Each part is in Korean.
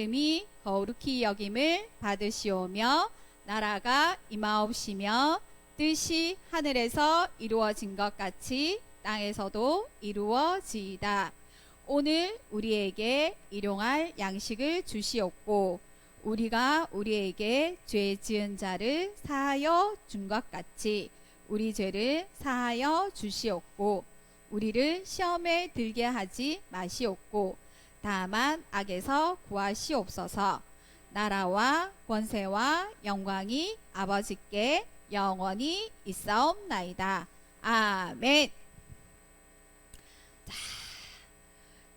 이름이 거룩히 여김을 받으시오며 나라가 임하옵시며 뜻이 하늘에서 이루어진 것 같이 땅에서도 이루어지이다. 오늘 우리에게 일용할 양식을 주시옵고 우리가 우리에게 죄 지은 자를 사하여 준 것 같이 우리 죄를 사하여 주시옵고 우리를 시험에 들게 하지 마시옵고 다만 악에서 구하시옵소서. 나라와 권세와 영광이 아버지께 영원히 있사옵나이다. 아멘. 자,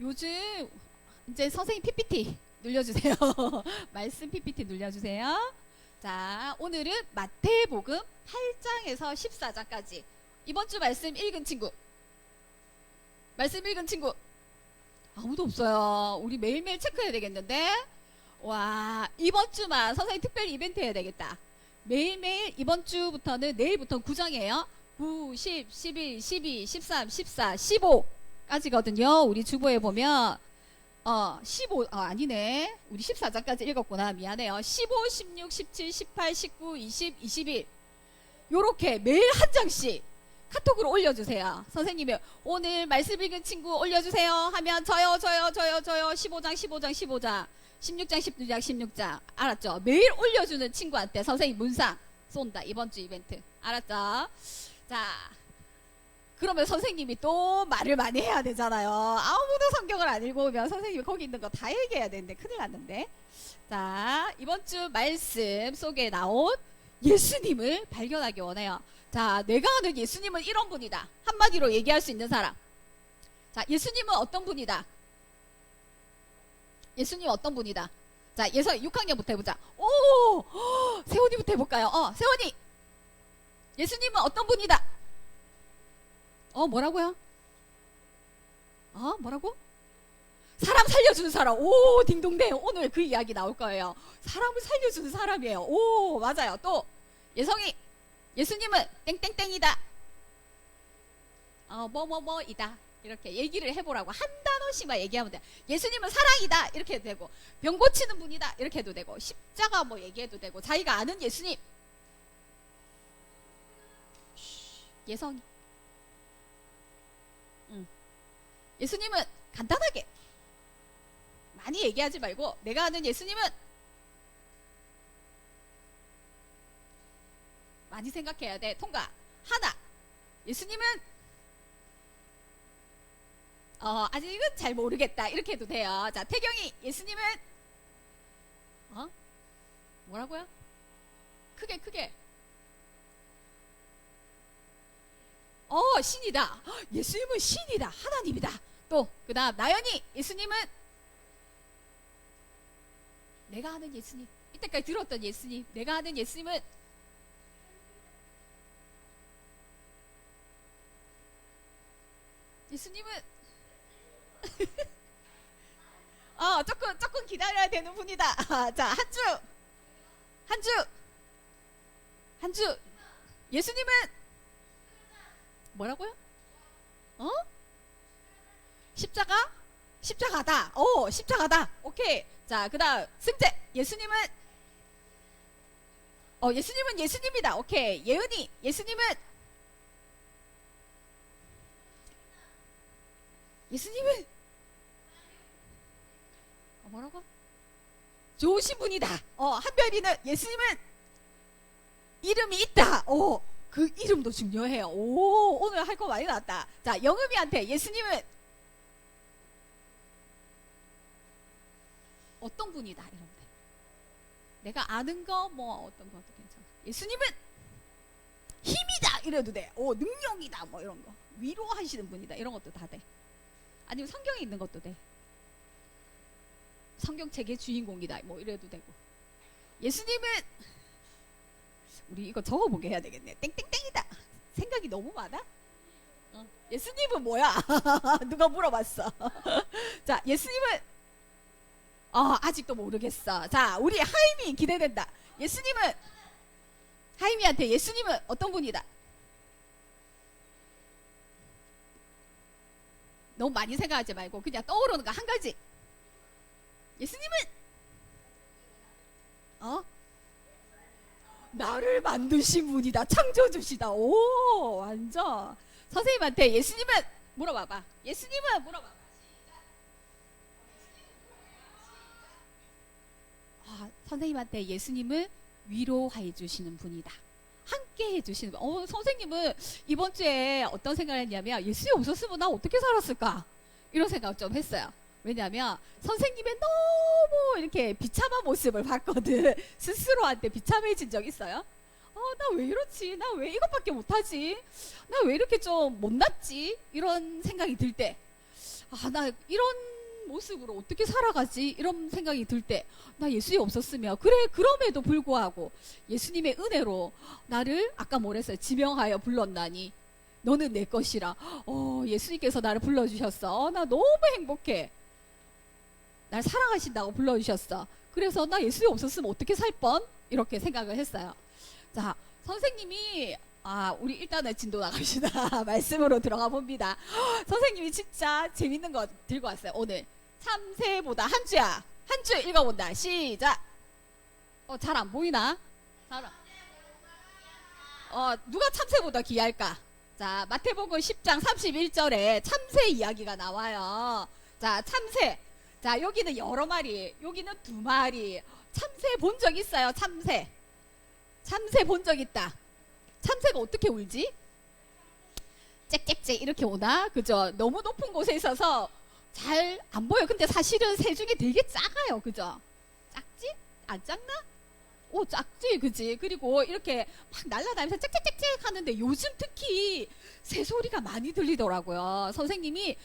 요즘 이제 선생님 PPT 눌려주세요. 말씀 PPT 눌려주세요. 자, 오늘은 마태복음 8장에서 14장까지 이번 주 말씀 읽은 친구, 말씀 읽은 친구 아무도 없어요. 우리 매일매일 체크해야 되겠는데. 와, 이번 주만 선생님 특별히 이벤트 해야 되겠다. 매일매일 이번 주부터는 내일부터 9장이에요 9, 10, 11, 12, 13, 14, 15까지거든요 우리 주보에 보면 15, 아니네, 우리 14장까지 읽었구나. 미안해요. 15, 16, 17, 18, 19, 20, 21 요렇게 매일 한 장씩 카톡으로 올려주세요. 선생님이 오늘 말씀 읽은 친구 올려주세요 하면 저요 15장 16장 16장 16장 알았죠? 매일 올려주는 친구한테 선생님 문상 쏜다. 이번 주 이벤트 알았죠? 자, 그러면 선생님이 또 말을 많이 해야 되잖아요. 아무도 성경을 안 읽어오면 선생님이 거기 있는 거 다 얘기해야 되는데 큰일 났는데. 자, 이번 주 말씀 속에 나온 예수님을 발견하기 원해요. 자, 내가 아는 예수님은 이런 분이다. 한마디로 얘기할 수 있는 사람. 자, 예수님은 어떤 분이다? 예수님 어떤 분이다? 자, 예서 6학년부터 해보자. 오! 세원이부터 해볼까요? 세원이! 예수님은 어떤 분이다? 뭐라고요? 뭐라고? 사람 살려주는 사람. 오, 딩동댕. 오늘 그 이야기 나올 거예요. 사람을 살려주는 사람이에요. 오, 맞아요. 또, 예성이. 예수님은 땡땡땡이다. 뭐뭐뭐이다. 이렇게 얘기를 해보라고. 한 단어씩만 얘기하면 돼. 예수님은 사랑이다. 이렇게 해도 되고, 병 고치는 분이다. 이렇게 해도 되고, 십자가 뭐 얘기해도 되고, 자기가 아는 예수님. 예성이. 예수님은 간단하게 많이 얘기하지 말고 내가 아는 예수님은 많이 생각해야 돼. 통과. 하나. 예수님은 아직은 잘 모르겠다. 이렇게 해도 돼요. 자, 태경이. 예수님은 뭐라고요? 크게. 신이다. 예수님은 신이다. 하나님이다. 또 그 다음 나연이. 예수님은 내가 아는 예수님, 이때까지 들었던 예수님, 내가 아는 예수님은 예수님은 조금 기다려야 되는 분이다. 자, 한주 예수님은 뭐라고요? 십자가다. 십자가다. 오케이. 자, 그 다음 승재. 예수님은 예수님은 예수님이다. 오케이. 예은이. 예수님은 뭐라고? 좋으신 분이다. 한별이는 예수님은 이름이 있다. 그 이름도 중요해요. 오늘 할 거 많이 나왔다. 자, 영음이한테 예수님은 어떤 분이다. 이러면 돼. 내가 아는 거 뭐 어떤 것도 괜찮아. 예수님은 힘이다. 이래도 돼. 능력이다. 뭐 이런 거. 위로하시는 분이다. 이런 것도 다 돼. 아니면 성경에 있는 것도 돼. 성경책의 주인공이다. 뭐 이래도 되고. 예수님은 우리 이거 적어보게 해야 되겠네. 땡땡땡이다. 생각이 너무 많아? 예수님은 뭐야? 누가 물어봤어. 자, 예수님은 아직도 모르겠어. 자, 우리 하임이 기대된다. 예수님은 하임이한테 예수님은 어떤 분이다? 너무 많이 생각하지 말고 그냥 떠오르는 거 한 가지. 예수님은 나를 만드신 분이다. 창조주시다. 오, 완전. 선생님한테 예수님은 물어봐봐. 예수님은 물어봐봐. 선생님한테 예수님은 위로해 주시는 분이다. 함께 해주시는 분. 선생님은 이번 주에 어떤 생각을 했냐면 예수님 없었으면 나 어떻게 살았을까? 이런 생각 좀 했어요. 왜냐하면 선생님의 너무 이렇게 비참한 모습을 봤거든. 스스로한테 비참해진 적 있어요? 나 왜 이렇지? 나 왜 이것밖에 못하지? 나 왜 이렇게 좀 못났지? 이런 생각이 들 때, 나 이런 모습으로 어떻게 살아가지? 이런 생각이 들 때, 나 예수님 없었으면, 그래, 그럼에도 불구하고 예수님의 은혜로 나를 아까 뭐랬어요? 지명하여 불렀나니 너는 내 것이라. 예수님께서 나를 불러주셨어. 나 너무 행복해. 날 사랑하신다고 불러주셨어. 그래서 나 예수님 없었으면 어떻게 살 뻔? 이렇게 생각을 했어요. 자, 선생님이 우리 일단은 진도 나갑시다. 말씀으로 들어가 봅니다. 선생님이 진짜 재밌는 거 들고 왔어요. 오늘 참새보다 한 주 읽어본다. 시작. 잘 안 보이나? 누가 참새보다 귀할까? 자, 마태복음 10장 31절에 참새 이야기가 나와요. 자, 참새. 자, 여기는 여러 마리, 여기는 2마리. 참새 본 적 있어요? 참새 본 적 있다. 참새가 어떻게 울지? 짹짹짹 이렇게 오나? 그죠? 너무 높은 곳에 있어서 잘 안 보여. 근데 사실은 새 중에 되게 작아요. 그죠? 작지? 안 작나? 작지, 그지? 그리고 이렇게 막 날아다니면서 짹짹짹짹 하는데 요즘 특히 새소리가 많이 들리더라고요. 선생님이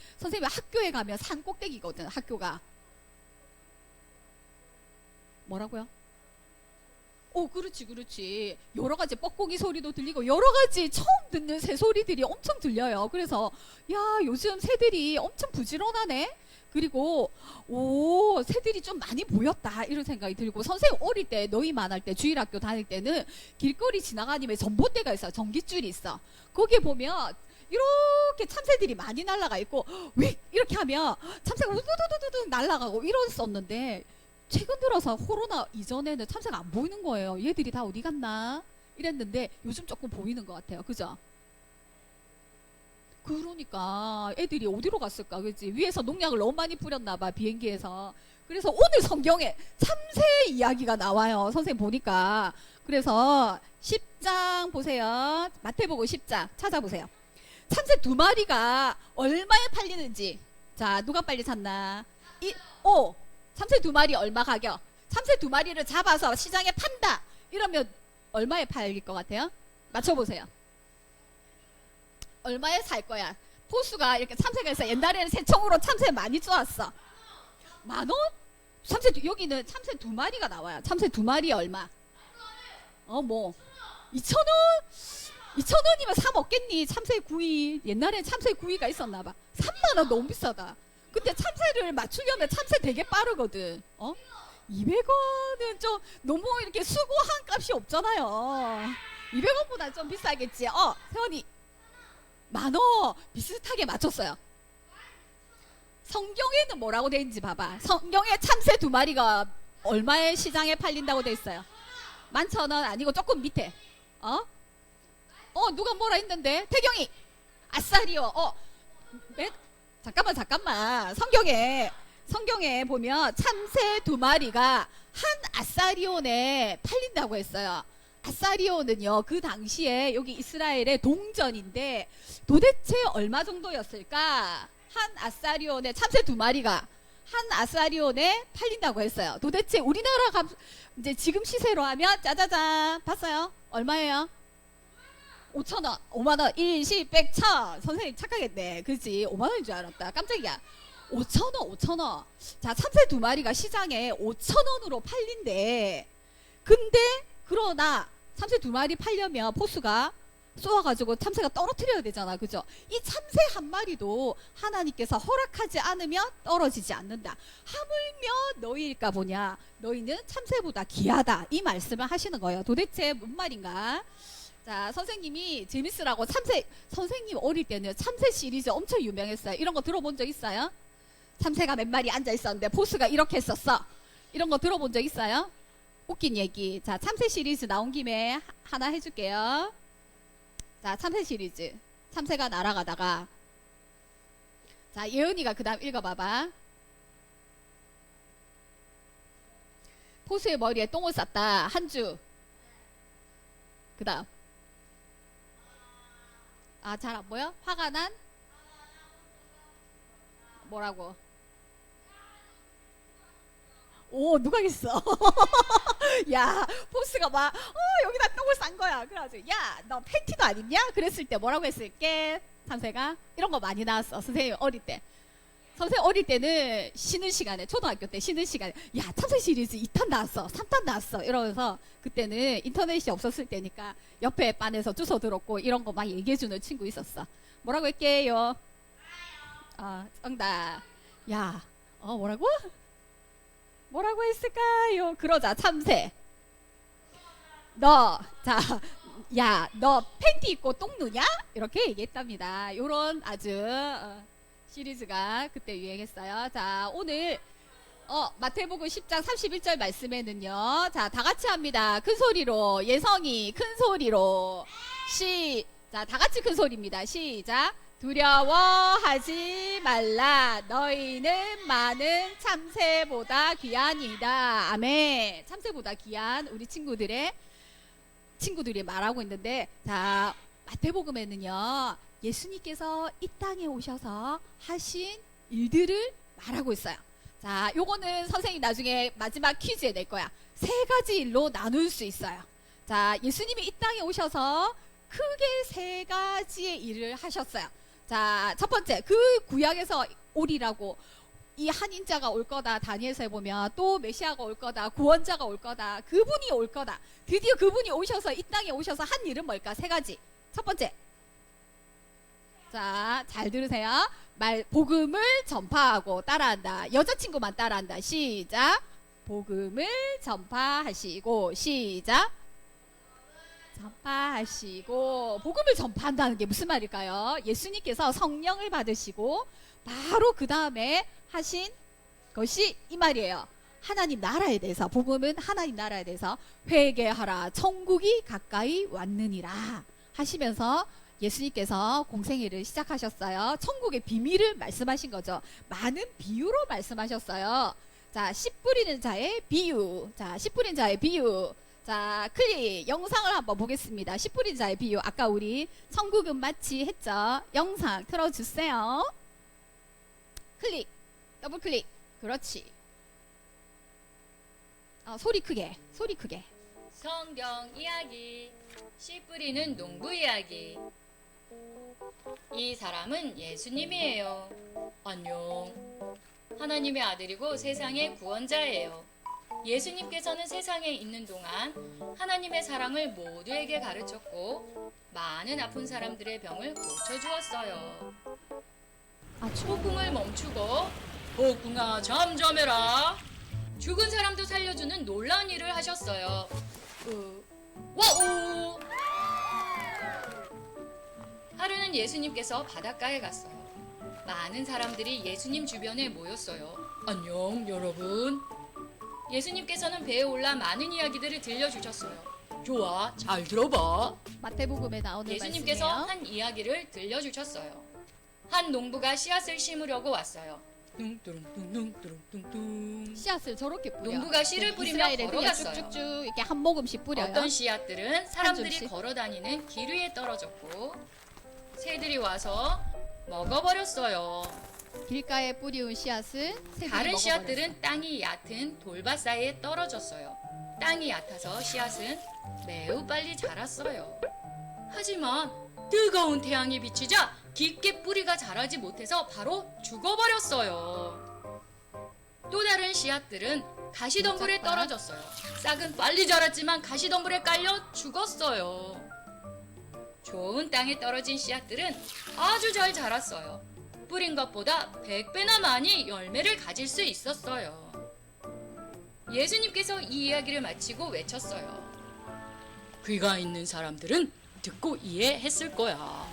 학교에 가면 산 꼭대기거든. 학교가 뭐라고요? 그렇지. 여러 가지 뻐꾸기 소리도 들리고 여러 가지 처음 듣는 새 소리들이 엄청 들려요. 그래서 요즘 새들이 엄청 부지런하네. 그리고 새들이 좀 많이 보였다 이런 생각이 들고, 선생님 어릴 때 너희만 할 때 주일학교 다닐 때는 길거리 지나가니면 전봇대가 있어요. 전깃줄이 있어. 거기에 보면 이렇게 참새들이 많이 날아가 있고 왜 이렇게 하면 참새가 우두두두두 날아가고 이랬었는데, 최근 들어서 코로나 이전에는 참새가 안 보이는 거예요. 얘들이 다 어디 갔나 이랬는데 요즘 조금 보이는 것 같아요. 그죠? 그러니까 애들이 어디로 갔을까? 그치? 위에서 농약을 너무 많이 뿌렸나 봐, 비행기에서. 그래서 오늘 성경에 참새 이야기가 나와요. 선생님 보니까. 그래서 10장 보세요. 마태복음 10장 찾아보세요. 참새 2마리가 얼마에 팔리는지. 자, 누가 빨리 찾나? 참새 2마리 얼마 가격? 참새 2마리를 잡아서 시장에 판다. 이러면 얼마에 팔릴 것 같아요? 맞춰보세요. 얼마에 살 거야? 포수가 이렇게 참새가 있어. 옛날에는 새총으로 참새 많이 쏘았어. 10,000원? 여기는 참새 2마리가 나와요. 참새 2마리 얼마? 2,000원? 2,000원이면 사 먹겠니? 참새 구이. 옛날엔 참새 구이가 있었나봐. 3만원 너무 비싸다. 근데 참새를 맞추려면 참새 되게 빠르거든. 200원은 좀 너무 이렇게 수고한 값이 없잖아요. 200원보다 좀 비싸겠지. 세원이 10,000원 비슷하게 맞췄어요. 성경에는 뭐라고 돼 있는지 봐봐. 성경에 참새 2마리가 얼마에 시장에 팔린다고 돼 있어요? 11,000원 아니고 조금 밑에. 누가 뭐라 했는데? 태경이 아싸리요. 잠깐만. 성경에 보면 참새 2마리가 한 아사리온에 팔린다고 했어요. 아사리온은요, 그 당시에 여기 이스라엘의 동전인데 도대체 얼마 정도였을까? 한 아사리온에 참새 2마리가 한 아사리온에 팔린다고 했어요. 도대체 우리나라 이제 지금 시세로 하면 짜자잔 봤어요? 얼마예요? 5,000원, 5만원, 1, 10, 100, 1000. 선생님 착하겠네. 그치? 5만원인 줄 알았다. 깜짝이야. 5,000원. 자, 참새 2마리가 시장에 5,000원으로 팔린대. 근데, 그러나, 참새 2마리 팔려면 포수가 쏘아가지고 참새가 떨어뜨려야 되잖아. 그죠? 이 참새 한 마리도 하나님께서 허락하지 않으면 떨어지지 않는다. 하물며 너희일까 보냐. 너희는 참새보다 귀하다. 이 말씀을 하시는 거예요. 도대체 뭔 말인가? 자, 선생님이 재밌으라고 선생님 어릴 때는 참새 시리즈 엄청 유명했어요. 이런 거 들어본 적 있어요? 참새가 몇 마리 앉아 있었는데 포스가 이렇게 했었어. 이런 거 들어본 적 있어요? 웃긴 얘기. 자, 참새 시리즈 나온 김에 하나 해줄게요. 자, 참새 시리즈. 참새가 날아가다가. 자, 예은이가 그 다음 읽어봐봐. 포수의 머리에 똥을 쌌다. 한 주. 그 다음. 아, 잘 안 보여? 화가 난? 뭐라고? 오, 누가 겠어? 야, 포스가 막, 여기다 똥을 싼 거야. 그래가지고, 야, 너 팬티도 안 입냐? 그랬을 때 뭐라고 했을게? 참새가? 이런 거 많이 나왔어. 선생님 어릴 때. 선생님 어릴 때는 쉬는 시간에, 초등학교 때 쉬는 시간에, 야, 참새 시리즈 2탄 나왔어. 3탄 나왔어. 이러면서, 그때는 인터넷이 없었을 때니까, 옆에 반에서 주워 들었고, 이런 거 막 얘기해주는 친구 있었어. 뭐라고 할게요? 정답. 야, 뭐라고? 뭐라고 했을까요? 그러자 참새. 야, 너 팬티 입고 똥 누냐? 이렇게 얘기했답니다. 요런 아주 시리즈가 그때 유행했어요. 자, 오늘 마태복음 10장 31절 말씀에는요. 자, 다 같이 합니다. 큰 소리로. 예성이 큰 소리로. 자, 다 같이 큰 소리입니다. 시작. 두려워하지 말라. 너희는 많은 참새보다 귀하니이다. 아멘. 참새보다 귀한 우리 친구들이 말하고 있는데, 자, 마태복음에는요, 예수님께서 이 땅에 오셔서 하신 일들을 말하고 있어요. 자, 요거는 선생님 나중에 마지막 퀴즈에 낼 거야. 3가지 일로 나눌 수 있어요. 자, 예수님이 이 땅에 오셔서 크게 3가지의 일을 하셨어요. 자, 첫 번째, 그 구약에서 오리라고, 이 한 인자가 올 거다. 다니엘서에 보면 또 메시아가 올 거다. 구원자가 올 거다. 그분이 올 거다. 드디어 그분이 오셔서 이 땅에 오셔서 한 일은 뭘까? 3가지. 첫 번째. 자, 잘 들으세요. 복음을 전파하고 따라한다. 여자친구만 따라한다. 시작. 복음을 전파하시고. 시작. 전파하시고. 복음을 전파한다는 게 무슨 말일까요? 예수님께서 성령을 받으시고 바로 그 다음에 하신 것이 이 말이에요. 하나님 나라에 대해서, 복음은 하나님 나라에 대해서 회개하라, 천국이 가까이 왔느니라 하시면서 예수님께서 공생애를 시작하셨어요. 천국의 비밀을 말씀하신 거죠. 많은 비유로 말씀하셨어요. 자, 씨 뿌리는 자의 비유. 자, 씨 뿌린 자의 비유. 자, 클릭. 영상을 한번 보겠습니다. 씨 뿌린 자의 비유. 아까 우리 천국은 마치 했죠. 영상 틀어주세요. 클릭. 더블 클릭. 그렇지. 소리 크게. 소리 크게. 성경 이야기. 씨 뿌리는 농부 이야기. 이 사람은 예수님이에요. 안녕. 하나님의 아들이고 세상의 구원자예요. 예수님께서는 세상에 있는 동안 하나님의 사랑을 모두에게 가르쳤고 많은 아픈 사람들의 병을 고쳐주었어요. 폭풍을 멈추고 폭풍아 잠잠해라. 죽은 사람도 살려주는 놀라운 일을 하셨어요. 와우! 하루는 예수님께서 바닷가에 갔어요. 많은 사람들이 예수님 주변에 모였어요. 안녕 여러분. 예수님께서는 배에 올라 많은 이야기들을 들려주셨어요. 좋아, 잘 들어봐. 마태복음에 나오는 예수님께서 말씀이에요. 한 이야기를 들려주셨어요. 한 농부가 씨앗을 심으려고 왔어요. 뚱뚱뚱뚱뚱뚱. 씨앗을 저렇게 뿌려. 농부가 씨를 뿌리며 이스라엘에 그냥 걸어갔어요. 쭉쭉쭉 이렇게 한 모금씩 뿌려요. 어떤 씨앗들은 사람들이 줌씩. 걸어다니는 길 위에 떨어졌고 새들이 와서 먹어버렸어요. 길가에 뿌리운 씨앗은 새들이 다른 먹어버렸어요. 씨앗들은 땅이 얕은 돌밭 사이에 떨어졌어요. 땅이 얕아서 씨앗은 매우 빨리 자랐어요. 하지만 뜨거운 태양이 비치자 깊게 뿌리가 자라지 못해서 바로 죽어버렸어요. 또 다른 씨앗들은 가시덤불에 떨어졌어요. 싹은 빨리 자랐지만 가시덤불에 깔려 죽었어요. 좋은 땅에 떨어진 씨앗들은 아주 잘 자랐어요. 뿌린 것보다 100배나 많이 열매를 가질 수 있었어요. 예수님께서 이 이야기를 마치고 외쳤어요. 귀가 있는 사람들은 듣고 이해했을 거야.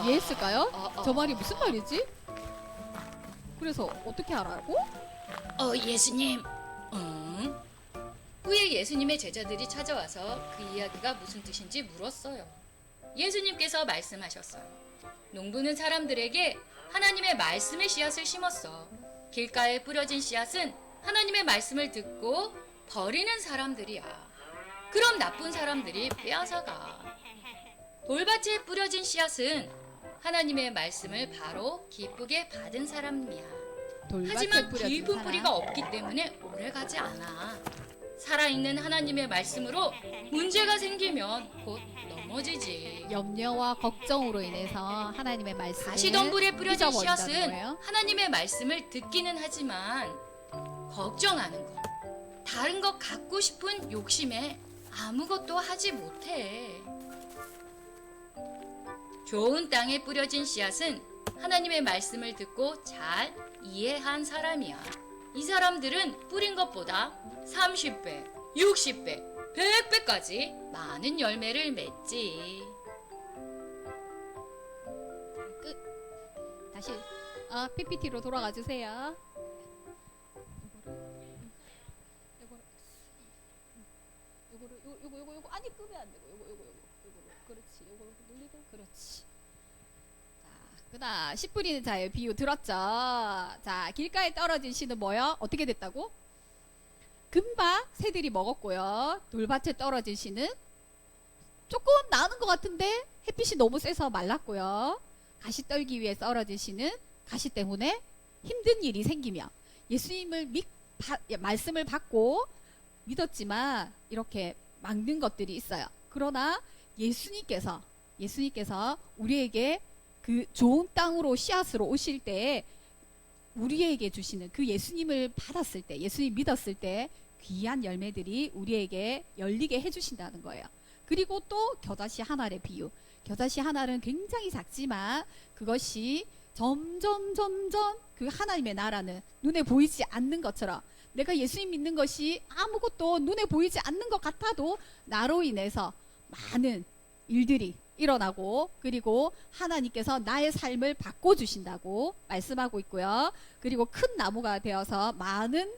이해했을까요? 저 말이 무슨 말이지? 그래서 어떻게 알아고? 예수님. 응? 후에 예수님의 제자들이 찾아와서 그 이야기가 무슨 뜻인지 물었어요. 예수님께서 말씀하셨어요. 농부는 사람들에게 하나님의 말씀의 씨앗을 심었어. 길가에 뿌려진 씨앗은 하나님의 말씀을 듣고 버리는 사람들이야. 그럼 나쁜 사람들이 빼앗아가. 돌밭에 뿌려진 씨앗은 하나님의 말씀을 바로 기쁘게 받은 사람이야. 돌밭에 하지만 뿌려진 깊은 사람. 뿌리가 없기 때문에 오래가지 않아. 살아있는 하나님의 말씀으로 문제가 생기면 곧 넘어지지. 염려와 걱정으로 인해서 하나님의 말씀을 가시덤불에 뿌려진 잊어버린다는 씨앗은 거예요. 하나님의 말씀을 듣기는 하지만 걱정하는 것, 다른 것 갖고 싶은 욕심에 아무것도 하지 못해. 좋은 땅에 뿌려진 씨앗은 하나님의 말씀을 듣고 잘 이해한 사람이야. 이 사람들은 뿌린 것보다 30배, 60배, 100배까지 많은 열매를 맺지. 끝. 다시 PPT로 돌아가 주세요. 요거 아니 끄면 안 되고 요거 그렇지. 요거 눌리고 그렇지. 자, 그다음 씨 뿌리는 자의 비유 들었죠? 자, 길가에 떨어진 씨는 뭐요? 어떻게 됐다고? 금방 새들이 먹었고요. 돌밭에 떨어진 씨는 조금 나는 것 같은데 햇빛이 너무 세서 말랐고요. 가시 떨기 위해 떨어진 씨는 가시 때문에 힘든 일이 생기며 예수님을 말씀을 받고 믿었지만 이렇게 막는 것들이 있어요. 그러나 예수님께서 우리에게 그 좋은 땅으로 씨앗으로 오실 때 우리에게 주시는 그 예수님을 받았을 때, 예수님 믿었을 때 귀한 열매들이 우리에게 열리게 해주신다는 거예요. 그리고 또 겨자씨 한 알의 비유. 겨자씨 한 알은 굉장히 작지만 그것이 점점 그 하나님의 나라는 눈에 보이지 않는 것처럼 내가 예수님 믿는 것이 아무것도 눈에 보이지 않는 것 같아도 나로 인해서 많은 일들이 일어나고 그리고 하나님께서 나의 삶을 바꿔주신다고 말씀하고 있고요. 그리고 큰 나무가 되어서 많은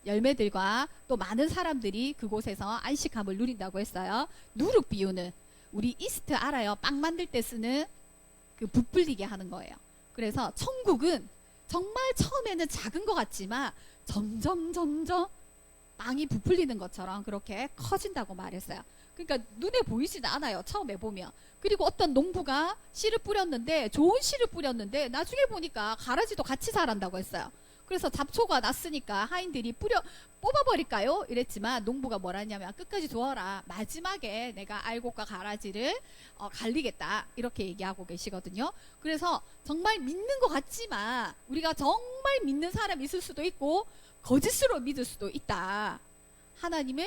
열매들과 또 많은 사람들이 그곳에서 안식함을 누린다고 했어요. 누룩 비유는 우리 이스트 알아요? 빵 만들 때 쓰는 그 부풀리게 하는 거예요. 그래서 천국은 정말 처음에는 작은 것 같지만 점점 빵이 부풀리는 것처럼 그렇게 커진다고 말했어요. 그러니까 눈에 보이지도 않아요. 처음에 보면. 그리고 어떤 농부가 씨를 뿌렸는데 좋은 씨를 뿌렸는데 나중에 보니까 가라지도 같이 자란다고 했어요. 그래서 잡초가 났으니까 하인들이 뽑아버릴까요? 이랬지만 농부가 뭐라 했냐면 끝까지 두어라. 마지막에 내가 알곡과 가라지를 갈리겠다. 이렇게 얘기하고 계시거든요. 그래서 정말 믿는 것 같지만 우리가 정말 믿는 사람이 있을 수도 있고 거짓으로 믿을 수도 있다. 하나님을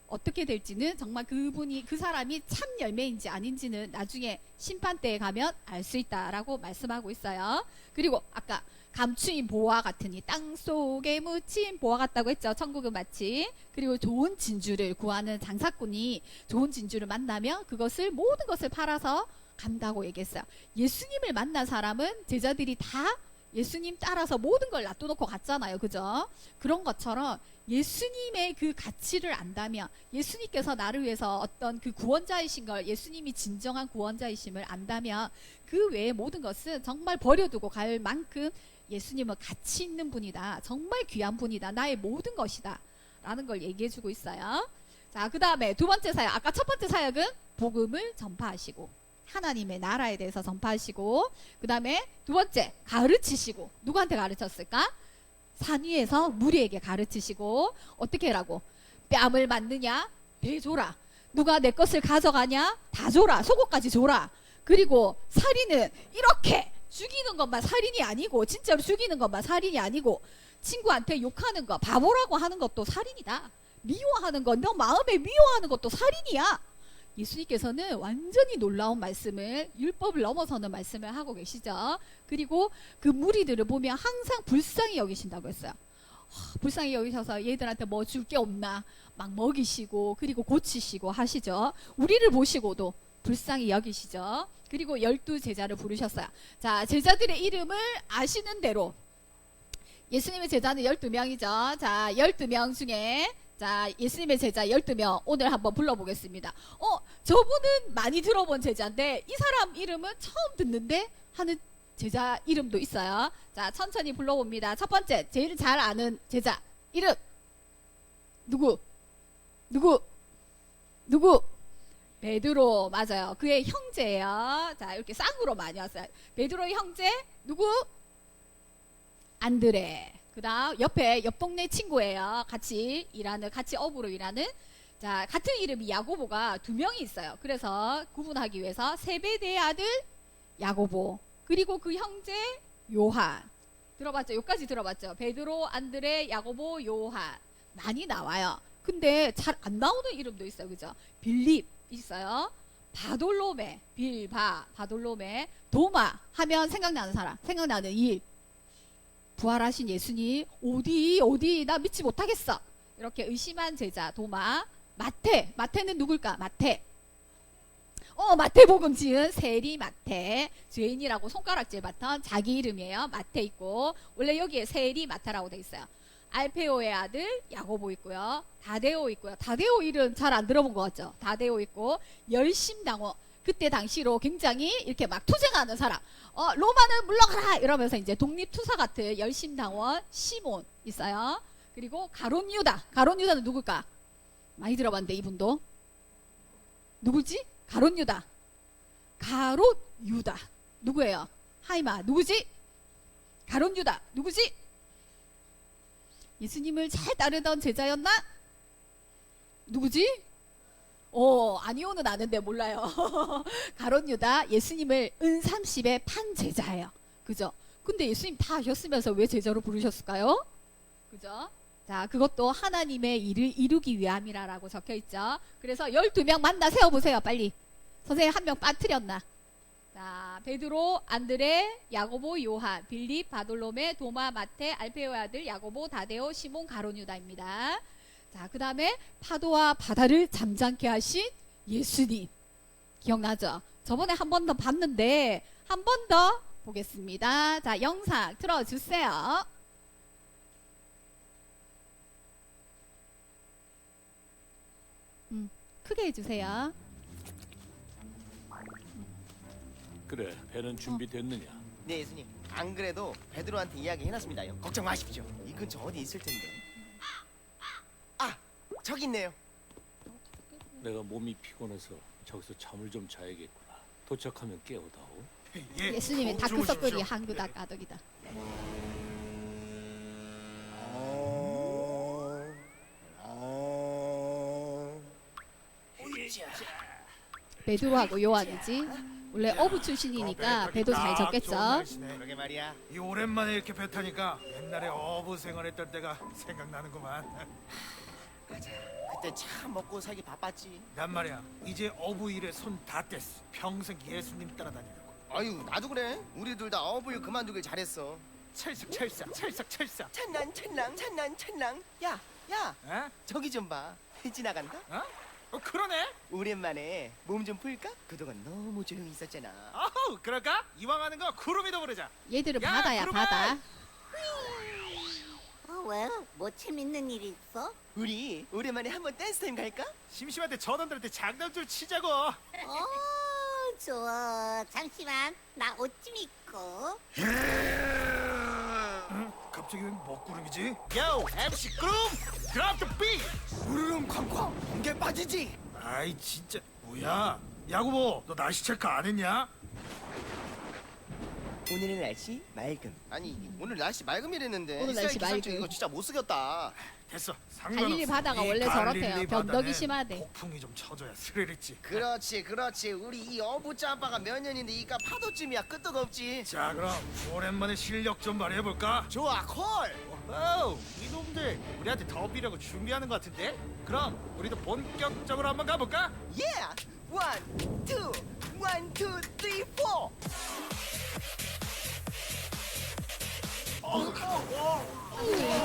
어떻게 될지는 정말 그 사람이 참 열매인지 아닌지는 나중에 심판대에 가면 알 수 있다라고 말씀하고 있어요. 그리고 아까 감추인 보화 같으니 땅 속에 묻힌 보화 같다고 했죠. 천국은 마치. 그리고 좋은 진주를 구하는 장사꾼이 좋은 진주를 만나면 그것을 모든 것을 팔아서 간다고 얘기했어요. 예수님을 만난 사람은 제자들이 다 예수님 따라서 모든 걸 놔둬놓고 갔잖아요. 그죠? 그런 것처럼 예수님의 그 가치를 안다면 예수님께서 나를 위해서 어떤 그 구원자이신 걸 예수님이 진정한 구원자이심을 안다면 그 외의 모든 것은 정말 버려두고 갈 만큼 예수님은 가치 있는 분이다. 정말 귀한 분이다. 나의 모든 것이다. 라는 걸 얘기해주고 있어요. 자, 그 다음에 두 번째 사역. 아까 첫 번째 사역은 복음을 전파하시고 하나님의 나라에 대해서 전파하시고 그 다음에 두 번째 가르치시고 누구한테 가르쳤을까? 산 위에서 무리에게 가르치시고 어떻게 하라고? 뺨을 맞느냐? 대줘라. 누가 내 것을 가져가냐? 다 줘라. 속옷까지 줘라. 그리고 살인은 이렇게 죽이는 것만 살인이 아니고 진짜로 죽이는 것만 살인이 아니고 친구한테 욕하는 거 바보라고 하는 것도 살인이다. 미워하는 거 너 마음에 미워하는 것도 살인이야. 예수님께서는 완전히 놀라운 말씀을 율법을 넘어서는 말씀을 하고 계시죠. 그리고 그 무리들을 보면 항상 불쌍히 여기신다고 했어요. 불쌍히 여기셔서 얘들한테 뭐 줄 게 없나 막 먹이시고 그리고 고치시고 하시죠. 우리를 보시고도 불쌍히 여기시죠. 그리고 12 제자를 부르셨어요. 자, 제자들의 이름을 아시는 대로 예수님의 제자는 12명이죠. 자, 12명 중에 자, 예수님의 제자 12명 오늘 한번 불러보겠습니다. 저분은 많이 들어본 제자인데 이 사람 이름은 처음 듣는데 하는 제자 이름도 있어요. 자, 천천히 불러봅니다. 첫 번째, 제일 잘 아는 제자 이름 누구? 베드로. 맞아요. 그의 형제예요. 자, 이렇게 쌍으로 많이 왔어요. 베드로의 형제 누구? 안드레. 그 다음 옆 동네 친구예요. 같이 업으로 일하는. 자, 같은 이름이 야고보가 2명이 있어요. 그래서 구분하기 위해서 세베대의 아들 야고보, 그리고 그 형제 요한. 들어봤죠? 여기까지 들어봤죠? 베드로, 안드레, 야고보, 요한. 많이 나와요. 근데 잘 안 나오는 이름도 있어요. 그죠? 빌립 있어요. 바돌로메, 바돌로메, 도마 하면 생각나는 사람, 생각나는 일. 부활하신 예수님 어디 나 믿지 못하겠어. 이렇게 의심한 제자 도마. 마태는 누굴까? 마태복음 지은 세리 마태. 죄인이라고 손가락질 받던 자기 이름이에요. 마태 있고, 원래 여기에 세리 마태라고 돼 있어요. 알페오의 아들 야고보 있고요. 다데오 있고요. 다데오 이름 잘 안 들어본 것 같죠? 다데오 있고, 열심당원. 그때 당시로 굉장히 이렇게 막 투쟁하는 사람. 로마는 물러가라 이러면서 이제 독립투사 같은 열심당원 시몬 있어요. 그리고 가롯유다는 누굴까? 많이 들어봤는데 이분도 누구지? 가롯유다 누구예요? 하이마 누구지? 가롯유다 누구지? 예수님을 잘 따르던 제자였나? 누구지? 아니오는 아는데 몰라요. 가롯유다 예수님을 은삼십에 판 제자예요. 그죠? 근데 예수님 다 아셨으면서 왜 제자로 부르셨을까요? 그죠? 자, 그것도 하나님의 일을 이루기 위함이라고 적혀 있죠. 그래서 12명 만나 세워보세요. 빨리. 선생님 한 명 빠뜨렸나? 자, 베드로, 안드레, 야고보, 요한, 빌립, 바돌로메, 도마, 마태, 알페오의 아들 야고보, 다데오, 시몬, 가롯유다입니다. 자, 그 다음에 파도와 바다를 잠잠케 하신 예수님. 기억나죠? 저번에 한 번 더 봤는데 한 번 더 보겠습니다. 자, 영상 틀어주세요. 크게 해주세요. 그래, 배는 준비됐느냐? 네, 예수님. 안 그래도 베드로한테 이야기 해놨습니다요. 걱정 마십시오. 이 근처 어디 있을 텐데. 저기 있네요. 내가 몸이 피곤해서 저기서 잠을 좀 자야겠구나. 도착하면 깨우다오. 예수님의 다크서클이 한그다 까덕이다. 베드로하고 요한이지. 원래 어부 출신이니까 배도 잘 졌겠죠. 그러게 말이야. 이 오랜만에 이렇게 배 타니까 옛날에 어부 생활했던 때가 생각나는구만. 맞아. 그때 참 먹고 살기 바빴지. 난 말이야 이제 어부 일에 손 다 뗐어. 평생 예수님 따라다니려고. 아유, 나도 그래. 우리 둘 다 어부일 그만두길 잘했어. 찰싹. 찬랑. 야, 어? 저기 좀 봐. 해 지나간다. 그러네. 오랜만에 몸 좀 풀까? 그동안 너무 조용히 있었잖아. 아우, 그럴까? 이왕 하는 거 구름이도 부르자. 얘들은 야, 바다야, 구름아! 바다. 왜? 뭐 재밌는 일이 있어? 우리 오랜만에 한번 댄스 타임 갈까? 심심한데 저놈들한테 장난 좀 치자고. 좋아. 잠시만. 나 옷 좀 입고. 갑자기 웬 먹구름이지? Yo, MC 구름, drop the beat. 우르릉 쾅쾅. 공개 빠지지. 아이 진짜 뭐야? 야구보, 너 날씨 체크 안 했냐? 오늘의 날씨 맑음. 아니, 오늘 날씨 맑음이랬는데. 오늘 날씨 기상청 맑음. 이거 진짜 못 쓰겠다. 됐어. 상관없어. 갈릴리 바다가 이 원래 갈릴리 저렇대요. 바다는 변덕이 심하대. 폭풍이 좀 쳐줘야 스릴 있지. 그렇지. 우리 이 어부 짬바가 몇 년인데 이까 파도쯤이야 끄떡 없지. 자, 그럼 오랜만에 실력 좀 발휘해볼까? 좋아, 콜. 와우, 이놈들 우리한테 더 비려고 준비하는 것 같은데? 그럼 우리도 본격적으로 한번 가볼까? 예. 원, 투, 쓰리, 포.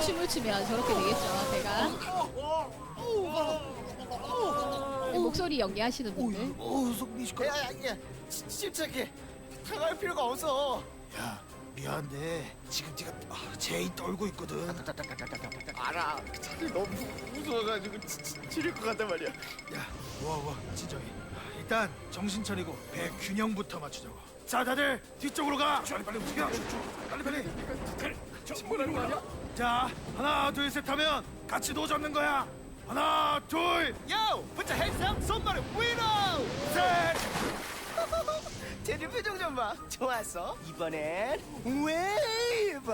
춤을 추면 저렇게 되겠죠, 배가. 목소리 연기하시는 분들. 속이 시끄러. 야, 침착해. 당할 필요가 없어. 야, 미안한데 지금 네가 제이 떨고 있거든. 알아. 차라리 너무 무서워가지고 지릴 것 같단 말이야. 야, 와, 진정해. 일단 정신 차리고 배 균형부터 맞추자고. 자, 다들 뒤쪽으로 가. 빨리 움직여. 빨리. 뭐라는 거 아니야? 자, 하나, 둘, 셋 하면 같이 노 잡는 거야. 하나, 둘. 요! 붙자 핸섬 손발을 위로! 셋. 쟤들 표정 좀 봐. 좋았어. 이번엔 웨이브.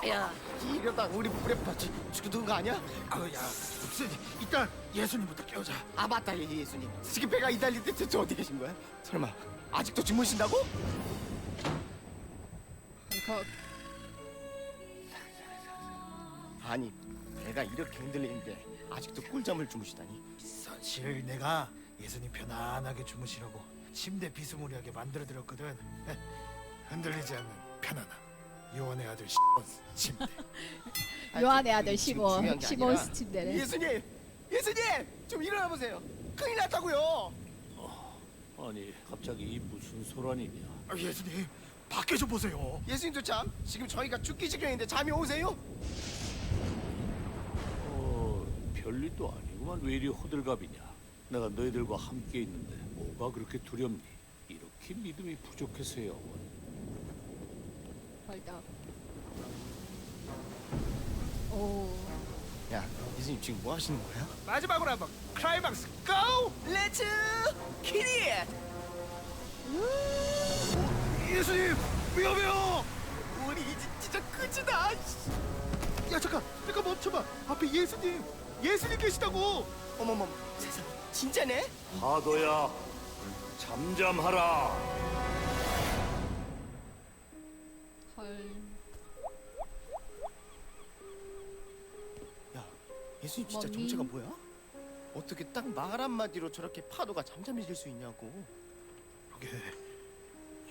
야, 이러다 우리 물에 빠지 죽는 거 아니야? 야, 무슨 일단 예수님부터 깨우자. 아 맞다, 예수님. 지금 배가 이달릴 때 대체 어디 계신 거야? 설마 아직도 주무신다고? 아니, 배가 이렇게 흔들리는데 아직도 꿀잠을 주무시다니. 사실 내가 예수님 편안하게 주무시라고 침대 비스무리하게 만들어 드렸거든. 흔들리지 않는 편안한 요한의 아들 침대. 요한의 아들 지금 중요한 게 아니라 시몬 침대래. 예수님 좀 일어나 보세요. 큰일 났다고요. 아니 갑자기 이 무슨 소란이냐? 예수님 밖에 좀 보세요. 예수님도 참 지금 저희가 죽기 직전인데 잠이 오세요? 별일도 아니구만. 왜 이리 호들갑이냐? 내가 너희들과 함께 있는데 뭐가 그렇게 두렵니? 이렇게 믿음이 부족해서요. 벌떡. 오. 야, 예수님 지금 뭐 하시는 거야? 마지막으로 한번 클라이막스 고! 렛츠 키릿! 예수님 위험해요. 우리 이제 진짜 끝이다. 야 잠깐 멈춰봐. 앞에 예수님 계시다고. 어머머, 세상 진짜네? 파도야, 잠잠하라. 헐. 야, 예수님 진짜 머니. 정체가 뭐야? 어떻게 딱 말 한마디로 저렇게 파도가 잠잠해질 수 있냐고. 그게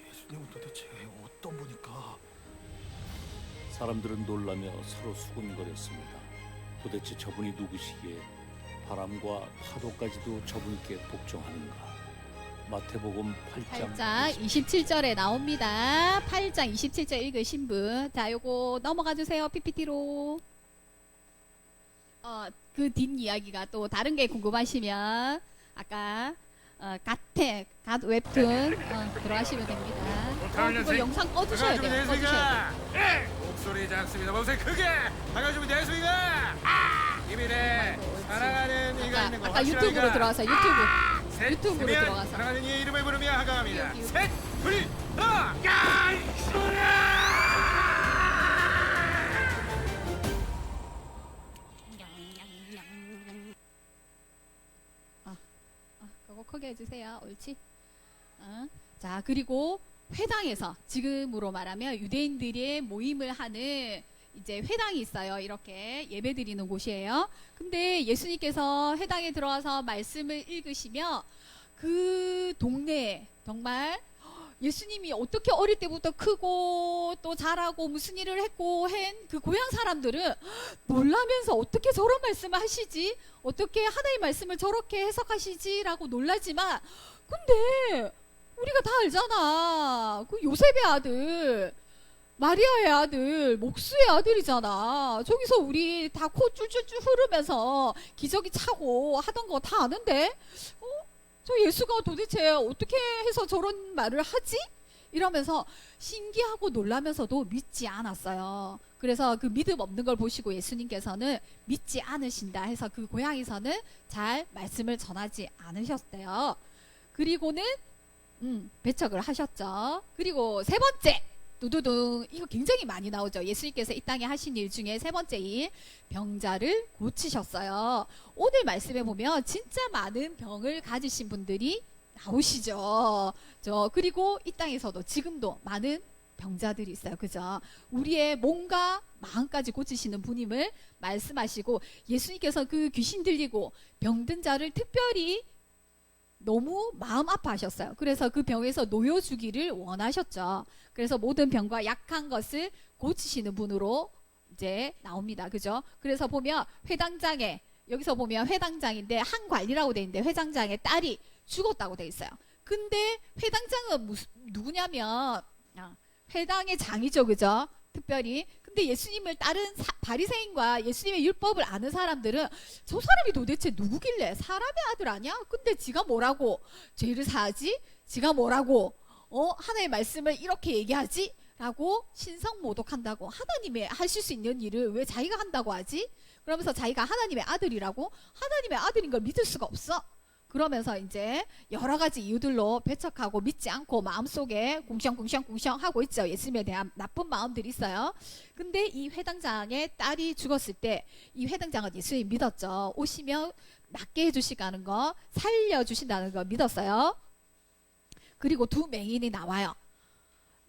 예수님은 도대체 어떤 분일까? 사람들은 놀라며 서로 수군거렸습니다. 도대체 저분이 누구시기에 바람과 파도까지도 저분께 복종하는가? 마태복음 8장 8장 27절에 나옵니다. 8장 27절 읽으신 분. 자, 요거 넘어가 주세요. PPT로. 그 뒷이야기가 또 다른 게 궁금하시면 아까 갓 웹툰 들어가시면 됩니다. 그거 영상 꺼두셔야 돼요. 꺼두셔야 돼요. 목소리 작습니다. 목소리 크게 박아주면 예수이가 이민의 사랑하는 이가 있는 거 아까 유튜브로 들어가서 유튜브로 셋, 들어가서. 사랑하는 이의 이름을 부르며 한강합니다. 여기. 셋, 둘, 하나. 야, 그거 크게 해주세요. 옳지? 자, 그리고 회당에서 지금으로 말하면 유대인들의 모임을 하는 이제 회당이 있어요. 이렇게 예배 드리는 곳이에요. 근데 예수님께서 회당에 들어와서 말씀을 읽으시며 그 동네에 정말 예수님이 어떻게 어릴 때부터 크고 또 자라고 무슨 일을 했고 한 그 고향 사람들은 놀라면서 어떻게 저런 말씀을 하시지? 어떻게 하나의 말씀을 저렇게 해석하시지라고 놀라지만 근데 우리가 다 알잖아. 그 요셉의 아들, 마리아의 아들, 목수의 아들이잖아. 저기서 우리 다 코 쫄쫄쫄 흐르면서 기저귀 차고 하던 거 다 아는데 저 예수가 도대체 어떻게 해서 저런 말을 하지? 이러면서 신기하고 놀라면서도 믿지 않았어요. 그래서 그 믿음 없는 걸 보시고 예수님께서는 믿지 않으신다 해서 그 고향에서는 잘 말씀을 전하지 않으셨대요. 그리고는 배척을 하셨죠. 그리고 세 번째 두두둥 이거 굉장히 많이 나오죠. 예수님께서 이 땅에 하신 일 중에 세 번째 일 병자를 고치셨어요. 오늘 말씀에 보면 진짜 많은 병을 가지신 분들이 나오시죠. 그리고 이 땅에서도 지금도 많은 병자들이 있어요. 그죠? 우리의 몸과 마음까지 고치시는 분임을 말씀하시고 예수님께서 그 귀신 들리고 병든 자를 특별히 너무 마음 아파하셨어요. 그래서 그 병에서 놓여주기를 원하셨죠. 그래서 모든 병과 약한 것을 고치시는 분으로 이제 나옵니다. 그죠? 그래서 보면 회당장에 여기서 보면 회당장인데 한 관리라고 돼 있는데 회장장의 딸이 죽었다고 돼 있어요. 근데 회당장은 누구냐면 회당의 장이죠, 그죠? 특별히. 근데 예수님을 따른 바리새인과 예수님의 율법을 아는 사람들은 저 사람이 도대체 누구길래 사람의 아들 아니야? 근데 지가 뭐라고 죄를 사하지? 지가 뭐라고 하나님의 말씀을 이렇게 얘기하지? 라고 신성모독한다고. 하나님의 하실 수 있는 일을 왜 자기가 한다고 하지? 그러면서 자기가 하나님의 아들이라고? 하나님의 아들인 걸 믿을 수가 없어. 그러면서 이제 여러 가지 이유들로 배척하고 믿지 않고 마음속에 궁시렁궁시렁 하고 있죠. 예수님에 대한 나쁜 마음들이 있어요. 근데 이 회당장의 딸이 죽었을 때 이 회당장은 예수님 믿었죠. 오시면 낫게 해주시다는 거, 살려주신다는 거 믿었어요. 그리고 두 맹인이 나와요.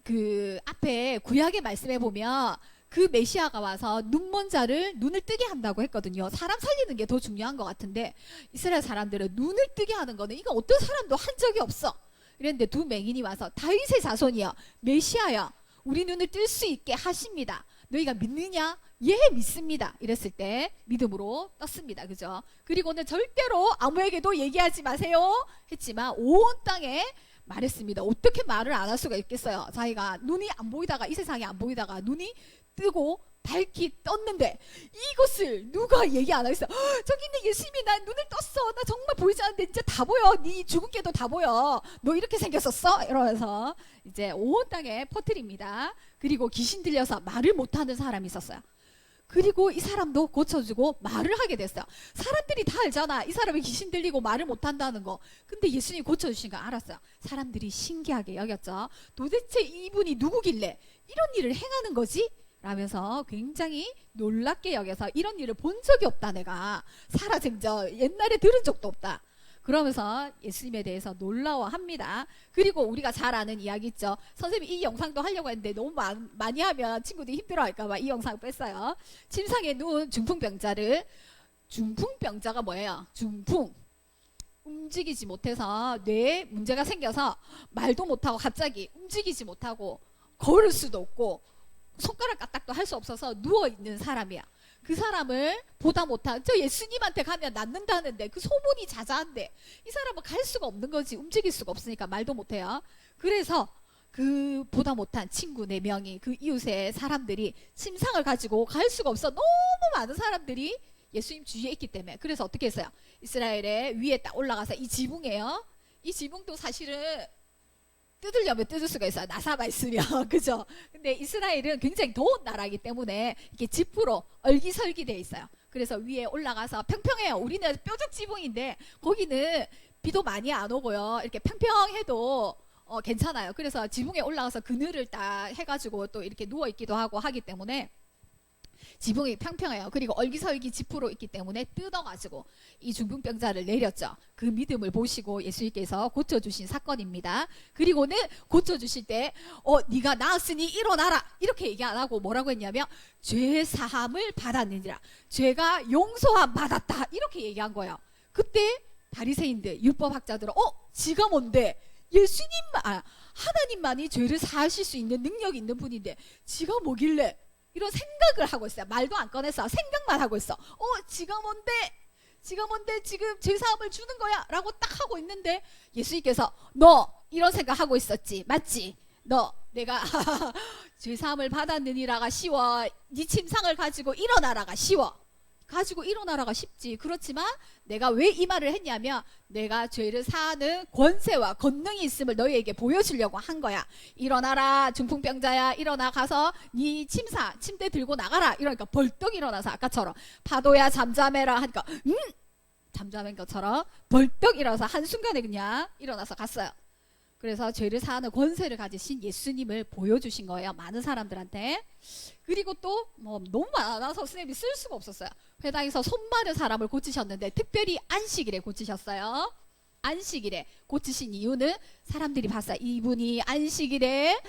그 앞에 구약의 말씀에 보면 그 메시아가 와서 눈먼 자를 눈을 뜨게 한다고 했거든요. 사람 살리는 게 더 중요한 것 같은데 이스라엘 사람들은 눈을 뜨게 하는 거는 이거 어떤 사람도 한 적이 없어. 이랬는데 두 맹인이 와서 다윗의 자손이여 메시아여 우리 눈을 뜰 수 있게 하십니다. 너희가 믿느냐? 예 믿습니다. 이랬을 때 믿음으로 떴습니다. 그죠? 그리고는 절대로 아무에게도 얘기하지 마세요 했지만 온 땅에 말했습니다. 어떻게 말을 안 할 수가 있겠어요. 자기가 눈이 안 보이다가 이 세상에 안 보이다가 눈이 뜨고 밝히 떴는데 이것을 누가 얘기 안 하겠어. 저기 있는 예수님이 나 눈을 떴어. 나 정말 보이지 않는데 진짜 다 보여. 네 죽은 게도 다 보여. 너 이렇게 생겼었어? 이러면서 이제 온 땅에 퍼뜨립니다. 그리고 귀신 들려서 말을 못하는 사람이 있었어요. 그리고 이 사람도 고쳐주고 말을 하게 됐어요. 사람들이 다 알잖아. 이 사람이 귀신 들리고 말을 못한다는 거. 근데 예수님이 고쳐주신 거 알았어요. 사람들이 신기하게 여겼죠. 도대체 이분이 누구길래 이런 일을 행하는 거지? 라면서 굉장히 놀랍게 여겨서 이런 일을 본 적이 없다. 내가 살아생전 옛날에 들은 적도 없다. 그러면서 예수님에 대해서 놀라워합니다. 그리고 우리가 잘 아는 이야기 있죠. 선생님이 이 영상도 하려고 했는데 너무 많이 하면 친구들이 힘들어할까봐 이 영상 뺐어요. 침상에 누운 중풍병자를, 중풍병자가 뭐예요? 중풍. 움직이지 못해서 뇌에 문제가 생겨서 말도 못하고 갑자기 움직이지 못하고 걸을 수도 없고 손가락 까딱도 할 수 없어서 누워있는 사람이야. 그 사람을 보다 못한 저 예수님한테 가면 낫는다는데 그 소문이 자자한데 이 사람은 갈 수가 없는 거지. 움직일 수가 없으니까 말도 못해요. 그래서 그 보다 못한 친구 4명이 그 이웃의 사람들이 침상을 가지고 갈 수가 없어. 너무 많은 사람들이 예수님 주위에 있기 때문에. 그래서 어떻게 했어요? 이스라엘의 위에 딱 올라가서 이 지붕이에요. 이 지붕도 사실은 뜯으려면 뜯을 수가 있어요. 나사가 있으면. 그죠? 근데 이스라엘은 굉장히 더운 나라이기 때문에 이렇게 지프로 얼기설기 돼 있어요. 그래서 위에 올라가서 평평해요. 우리는 뾰족 지붕인데 거기는 비도 많이 안 오고요. 이렇게 평평해도 괜찮아요. 그래서 지붕에 올라가서 그늘을 딱 해가지고 또 이렇게 누워있기도 하고 하기 때문에 지붕이 평평해요. 그리고 얼기설기 지프로 있기 때문에 뜯어가지고 이 중풍병자를 내렸죠. 그 믿음을 보시고 예수님께서 고쳐주신 사건입니다. 그리고는 고쳐주실 때 네가 나았으니 일어나라 이렇게 얘기 안 하고 뭐라고 했냐면 죄 사함을 받았느니라. 죄가 용서함 받았다 이렇게 얘기한 거예요. 그때 바리새인들 율법학자들은 지가 뭔데 하나님만이 죄를 사하실 수 있는 능력이 있는 분인데 지가 뭐길래 이런 생각을 하고 있어요. 말도 안 꺼냈어. 생각만 하고 있어. 지가 뭔데 지금 죄사함을 주는 거야 라고 딱 하고 있는데 예수님께서 너 이런 생각하고 있었지 맞지? 너 내가 죄사함을 받았느니라가 쉬워. 네 침상을 가지고 일어나라가 쉬워. 가지고 일어나라가 쉽지. 그렇지만 내가 왜 이 말을 했냐면 내가 죄를 사하는 권세와 권능이 있음을 너희에게 보여주려고 한 거야. 일어나라 중풍병자야. 일어나 가서 네 침대 들고 나가라. 이러니까 벌떡 일어나서 아까처럼 파도야 잠잠해라 하니까 잠잠한 것처럼 벌떡 일어나서 한순간에 그냥 일어나서 갔어요. 그래서 죄를 사하는 권세를 가지신 예수님을 보여주신 거예요. 많은 사람들한테. 그리고 또 너무 많아서 선생님이 쓸 수가 없었어요. 회당에서 손 마른 사람을 고치셨는데 특별히 안식일에 고치셨어요. 안식일에 고치신 이유는 사람들이 봤어요. 이분이 안식일에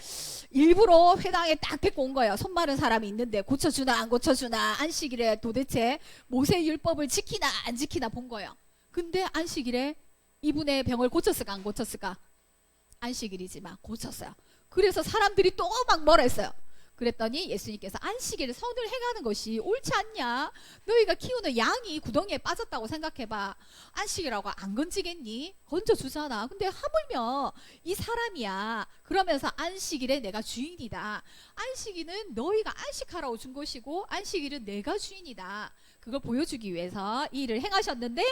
일부러 회당에 딱 데리고 온 거예요. 손 마른 사람이 있는데 고쳐주나 안 고쳐주나 안식일에 도대체 모세율법을 지키나 안 지키나 본 거예요. 근데 안식일에 이분의 병을 고쳤을까 안 고쳤을까? 안식일이지만 고쳤어요. 그래서 사람들이 또 막 뭐라 했어요. 그랬더니 예수님께서 안식일에 선을 행하는 것이 옳지 않냐? 너희가 키우는 양이 구덩이에 빠졌다고 생각해봐. 안식이라고 안 건지겠니? 건져주잖아. 근데 하물며 이 사람이야. 그러면서 안식일에 내가 주인이다. 안식일은 너희가 안식하라고 준 것이고 안식일은 내가 주인이다. 그걸 보여주기 위해서 이 일을 행하셨는데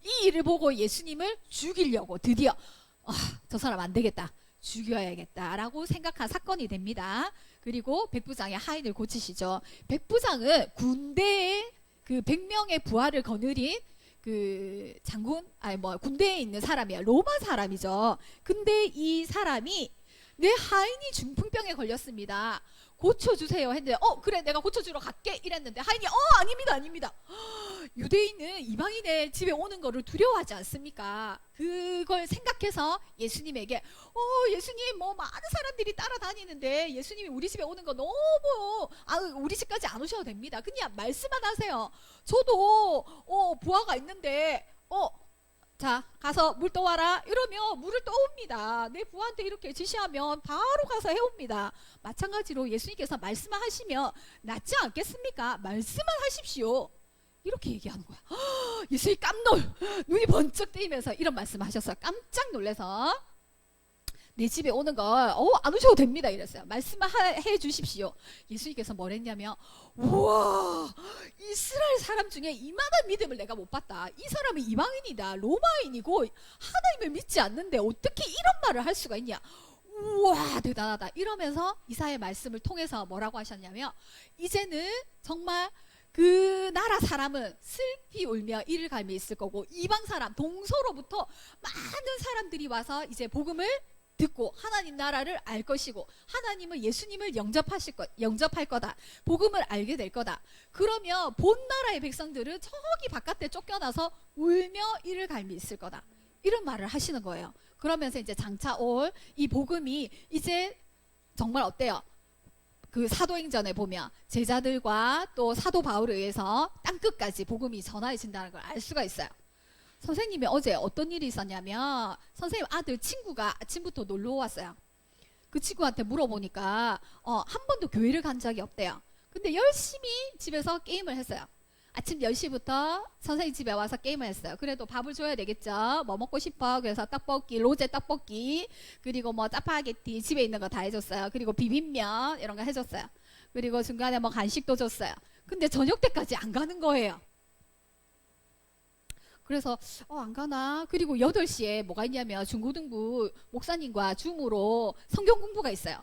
이 일을 보고 예수님을 죽이려고 드디어 저 사람 안 되겠다. 죽여야겠다라고 생각한 사건이 됩니다. 그리고 백부장의 하인을 고치시죠. 백부장은 군대에 그 100명의 부하를 거느린 그 장군, 군대에 있는 사람이에요. 로마 사람이죠. 근데 이 사람이 내 하인이 중풍병에 걸렸습니다. 고쳐주세요 했는데 그래 내가 고쳐주러 갈게 이랬는데 하인이 아닙니다. 유대인은 이방인의 집에 오는 거를 두려워하지 않습니까? 그걸 생각해서 예수님에게 예수님 뭐 많은 사람들이 따라다니는데 예수님이 우리 집에 오는 거 너무 우리 집까지 안 오셔도 됩니다. 그냥 말씀만 하세요. 저도 부하가 있는데 자 가서 물 떠와라 이러면 물을 떠옵니다. 내 부하한테 이렇게 지시하면 바로 가서 해옵니다. 마찬가지로 예수님께서 말씀만 하시면 낫지 않겠습니까? 말씀만 하십시오. 이렇게 얘기하는 거야. 예수님이 눈이 번쩍 뜨이면서 이런 말씀을 하셨어요. 깜짝 놀라서 내 집에 오는 걸 안 오셔도 됩니다 이랬어요. 말씀만 해 주십시오. 예수님께서 뭘 했냐면 우와 이스라엘 사람 중에 이만한 믿음을 내가 못 봤다. 이 사람은 이방인이다. 로마인이고 하나님을 믿지 않는데 어떻게 이런 말을 할 수가 있냐. 우와 대단하다 이러면서 이사야의 말씀을 통해서 뭐라고 하셨냐면 이제는 정말 그 나라 사람은 슬피 울며 이를 갈미 있을 거고 이방 사람 동서로부터 많은 사람들이 와서 이제 복음을 듣고 하나님 나라를 알 것이고 하나님을 예수님을 영접할 거다. 복음을 알게 될 거다. 그러면 본 나라의 백성들은 저기 바깥에 쫓겨나서 울며 이를 갈미 있을 거다. 이런 말을 하시는 거예요. 그러면서 이제 장차 올 이 복음이 이제 정말 어때요? 그 사도행전에 보면 제자들과 또 사도 바울에 의해서 땅끝까지 복음이 전하여진다는 걸 알 수가 있어요. 선생님이 어제 어떤 일이 있었냐면 선생님 아들 친구가 아침부터 놀러 왔어요. 그 친구한테 물어보니까 한 번도 교회를 간 적이 없대요. 근데 열심히 집에서 게임을 했어요. 아침 10시부터 선생님 집에 와서 게임을 했어요. 그래도 밥을 줘야 되겠죠. 뭐 먹고 싶어. 그래서 떡볶이, 로제 떡볶이, 그리고 뭐 짜파게티 집에 있는 거 다 해줬어요. 그리고 비빔면 이런 거 해줬어요. 그리고 중간에 뭐 간식도 줬어요. 근데 저녁 때까지 안 가는 거예요. 그래서 안 가나? 그리고 8시에 뭐가 있냐면 중고등부 목사님과 줌으로 성경 공부가 있어요.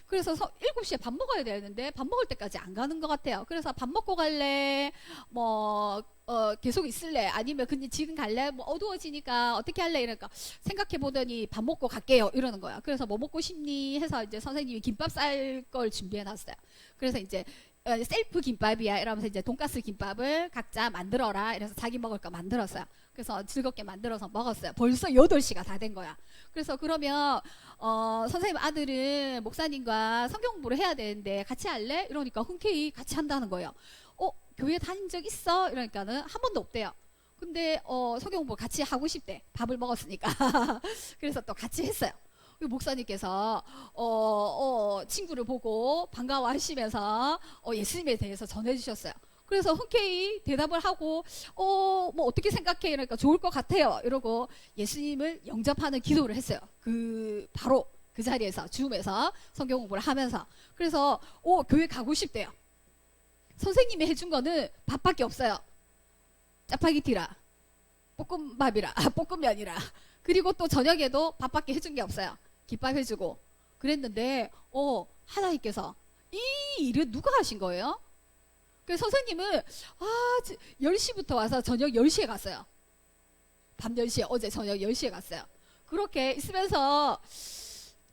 그래서 7시에 밥 먹어야 되는데 밥 먹을 때까지 안 가는 것 같아요. 그래서 밥 먹고 갈래? 뭐 계속 있을래? 아니면 그냥 지금 갈래? 뭐 어두워지니까 어떻게 할래? 이러니까 생각해 보더니 밥 먹고 갈게요. 이러는 거야. 그래서 뭐 먹고 싶니? 해서 이제 선생님이 김밥 쌀 걸 준비해 놨어요. 그래서 이제 셀프 김밥이야 이러면서 이제 돈가스 김밥을 각자 만들어라 이래서 자기 먹을 거 만들었어요. 그래서 즐겁게 만들어서 먹었어요. 벌써 8시가 다 된 거야. 그래서 그러면 선생님 아들은 목사님과 성경 공부를 해야 되는데 같이 할래? 이러니까 흔쾌히 같이 한다는 거예요. 교회 다닌 적 있어? 이러니까는 한 번도 없대요. 근데 성경 공부 같이 하고 싶대. 밥을 먹었으니까. 그래서 또 같이 했어요. 목사님께서 친구를 보고 반가워하시면서 예수님에 대해서 전해주셨어요. 그래서 흔쾌히 대답을 하고 뭐 어떻게 생각해? 이러니까 좋을 것 같아요. 이러고 예수님을 영접하는 기도를 했어요. 바로 그 자리에서 줌에서 성경 공부를 하면서. 그래서 교회 가고 싶대요. 선생님이 해준 거는 밥밖에 없어요. 짜파게티라, 볶음밥이라, 볶음면이라. 그리고 또 저녁에도 밥밖에 해준 게 없어요. 김밥 해주고 그랬는데 하나님께서 이 일을 누가 하신 거예요? 그래서 선생님은 10시부터 와서 저녁 10시에 갔어요. 밤 10시에 어제 저녁 10시에 갔어요. 그렇게 있으면서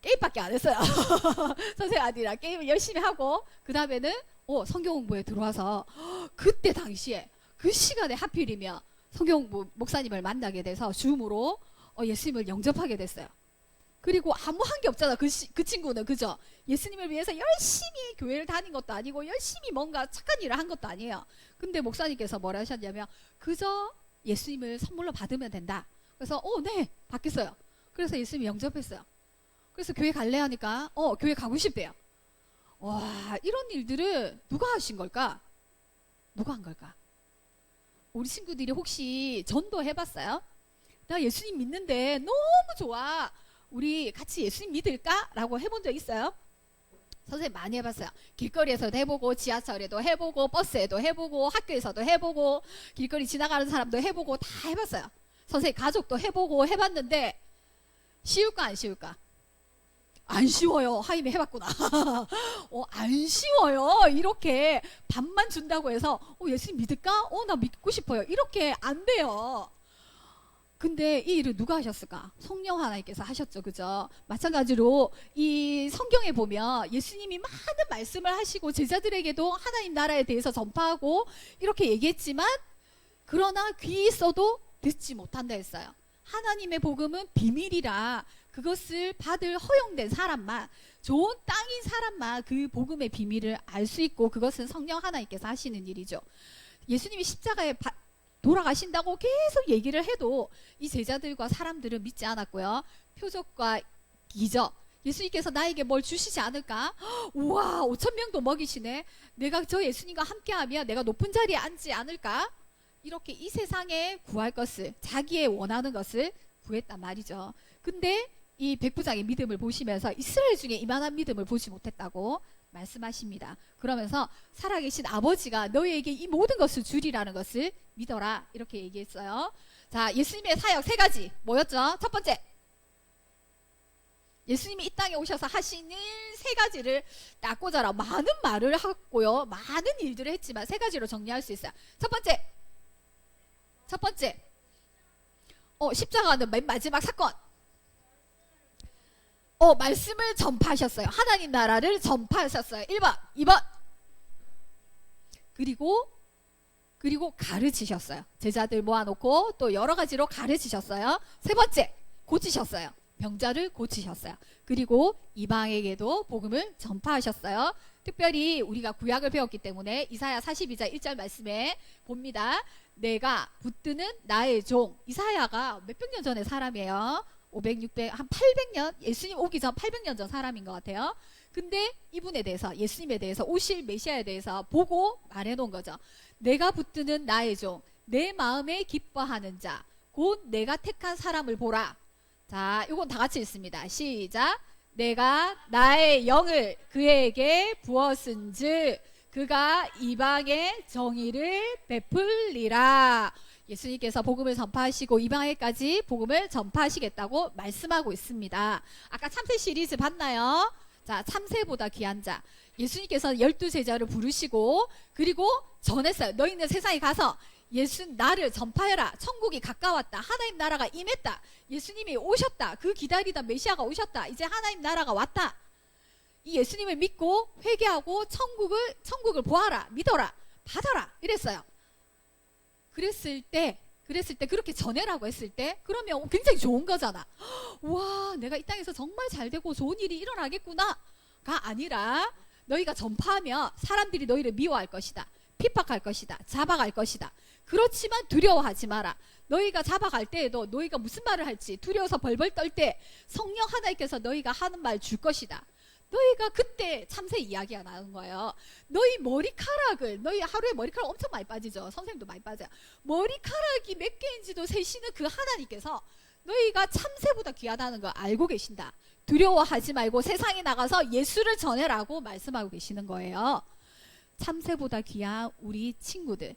게임밖에 안 했어요. 선생님 아들이랑 게임을 열심히 하고 그 다음에는 성경 공부에 들어와서 그때 당시에 그 시간에 하필이면 성경 공부 목사님을 만나게 돼서 줌으로 예수님을 영접하게 됐어요. 그리고 아무 한 게 없잖아. 그 친구는 그죠? 예수님을 위해서 열심히 교회를 다닌 것도 아니고 열심히 뭔가 착한 일을 한 것도 아니에요. 근데 목사님께서 뭐라 하셨냐면 그저 예수님을 선물로 받으면 된다. 그래서 네 받겠어요. 그래서 예수님 영접했어요. 그래서 교회 갈래 하니까 교회 가고 싶대요. 와, 이런 일들을 누가 하신 걸까? 누가 한 걸까? 우리 친구들이 혹시 전도 해봤어요? 나 예수님 믿는데 너무 좋아. 우리 같이 예수님 믿을까? 라고 해본 적 있어요? 선생님 많이 해봤어요. 길거리에서도 해보고, 지하철에도 해보고, 버스에도 해보고, 학교에서도 해보고, 길거리 지나가는 사람도 해보고, 다 해봤어요. 선생님 가족도 해보고 해봤는데 쉬울까 안 쉬울까? 안 쉬워요. 하임이 해봤구나. 안 쉬워요. 이렇게 밥만 준다고 해서 예수님 믿을까? 나 믿고 싶어요. 이렇게 안 돼요. 근데 이 일을 누가 하셨을까? 성령 하나님께서 하셨죠. 그죠? 마찬가지로 이 성경에 보면 예수님이 많은 말씀을 하시고 제자들에게도 하나님 나라에 대해서 전파하고 이렇게 얘기했지만 그러나 귀 있어도 듣지 못한다 했어요. 하나님의 복음은 비밀이라 그것을 받을 허용된 사람만, 좋은 땅인 사람만 그 복음의 비밀을 알 수 있고 그것은 성령 하나님께서 하시는 일이죠. 예수님이 십자가에 돌아가신다고 계속 얘기를 해도 이 제자들과 사람들은 믿지 않았고요. 표적과 기적, 예수님께서 나에게 뭘 주시지 않을까? 우와, 5,000명도 먹이시네. 내가 저 예수님과 함께하면 내가 높은 자리에 앉지 않을까? 이렇게 이 세상에 구할 것을, 자기의 원하는 것을 구했단 말이죠. 근데 이 백부장의 믿음을 보시면서 이스라엘 중에 이만한 믿음을 보지 못했다고 말씀하십니다. 그러면서 살아계신 아버지가 너희에게 이 모든 것을 주리라는 것을 믿어라, 이렇게 얘기했어요. 자, 예수님의 사역 3가지 뭐였죠? 첫 번째, 예수님이 이 땅에 오셔서 하시는 3가지를 딱 꽂아라. 많은 말을 했고요, 많은 일들을 했지만 3가지로 정리할 수 있어요. 첫 번째, 십자가는 맨 마지막 사건. 말씀을 전파하셨어요. 하나님 나라를 전파하셨어요. 1번, 2번. 그리고 가르치셨어요. 제자들 모아놓고 또 여러 가지로 가르치셨어요. 3번째, 고치셨어요. 병자를 고치셨어요. 그리고 이방에게도 복음을 전파하셨어요. 특별히 우리가 구약을 배웠기 때문에 이사야 42장 1절 말씀에 봅니다. 내가 붙드는 나의 종. 이사야가 몇백 년 전의 사람이에요. 500, 600, 한 800년, 예수님 오기 전 800년 전 사람인 것 같아요. 근데 이분에 대해서, 예수님에 대해서, 오실 메시아에 대해서 보고 말해놓은 거죠. 내가 붙드는 나의 종, 내 마음에 기뻐하는 자, 곧 내가 택한 사람을 보라. 자, 이건 다 같이 읽습니다. 시작. 내가 나의 영을 그에게 부었은즉 그가 이방의 정의를 베풀리라. 예수님께서 복음을 전파하시고 이방에까지 복음을 전파하시겠다고 말씀하고 있습니다. 아까 참새 시리즈 봤나요? 자, 참새보다 귀한 자. 예수님께서 12제자를 부르시고 그리고 전했어요. 너희는 세상에 가서 나를 전파해라. 천국이 가까웠다. 하나님 나라가 임했다. 예수님이 오셨다. 그 기다리던 메시아가 오셨다. 이제 하나님 나라가 왔다. 이 예수님을 믿고 회개하고 천국을 보아라. 믿어라. 받아라. 이랬어요. 그랬을 때 그렇게 전해라고 했을 때 그러면 굉장히 좋은 거잖아. 와, 내가 이 땅에서 정말 잘 되고 좋은 일이 일어나겠구나가 아니라 너희가 전파하면 사람들이 너희를 미워할 것이다. 핍박할 것이다. 잡아갈 것이다. 그렇지만 두려워하지 마라. 너희가 잡아갈 때에도 너희가 무슨 말을 할지 두려워서 벌벌 떨 때 성령 하나님께서 너희가 하는 말 줄 것이다. 너희가 그때 참새 이야기가 나온 거예요. 너희 하루에 머리카락 엄청 많이 빠지죠. 선생님도 많이 빠져요. 머리카락이 몇 개인지도 세시는 그 하나님께서 너희가 참새보다 귀하다는 걸 알고 계신다. 두려워하지 말고 세상에 나가서 예수를 전해라고 말씀하고 계시는 거예요. 참새보다 귀한 우리 친구들,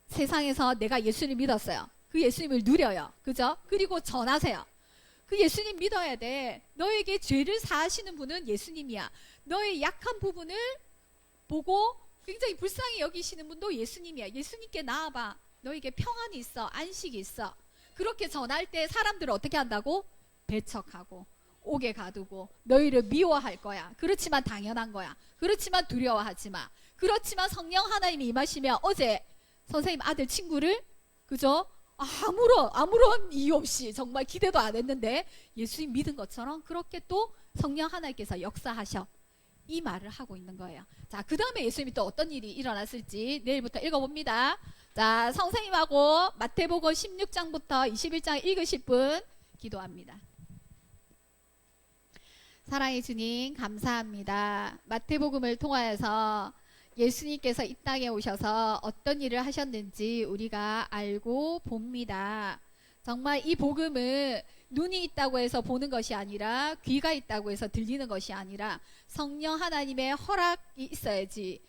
세상에서 내가 예수를 믿었어요. 그 예수님을 누려요. 그죠? 그리고 전하세요. 그 예수님 믿어야 돼. 너에게 죄를 사하시는 분은 예수님이야. 너의 약한 부분을 보고 굉장히 불쌍히 여기시는 분도 예수님이야. 예수님께 나와봐. 너에게 평안이 있어. 안식이 있어. 그렇게 전할 때 사람들을 어떻게 한다고? 배척하고 옥에 가두고 너희를 미워할 거야. 그렇지만 당연한 거야. 그렇지만 두려워하지 마. 그렇지만 성령 하나님이 임하시면 어제 선생님 아들 친구를 그죠? 아무런 이유 없이 정말 기대도 안 했는데 예수님 믿은 것처럼 그렇게 또 성령 하나님께서 역사하셔. 이 말을 하고 있는 거예요. 자, 그 다음에 예수님이 또 어떤 일이 일어났을지 내일부터 읽어봅니다. 자, 선생님하고 마태복음 16장부터 21장 읽으실 분 기도합니다. 사랑의 주님 감사합니다. 마태복음을 통하여서 예수님께서 이 땅에 오셔서 어떤 일을 하셨는지 우리가 알고 봅니다. 정말 이 복음은 눈이 있다고 해서 보는 것이 아니라 귀가 있다고 해서 들리는 것이 아니라 성령 하나님의 허락이 있어야지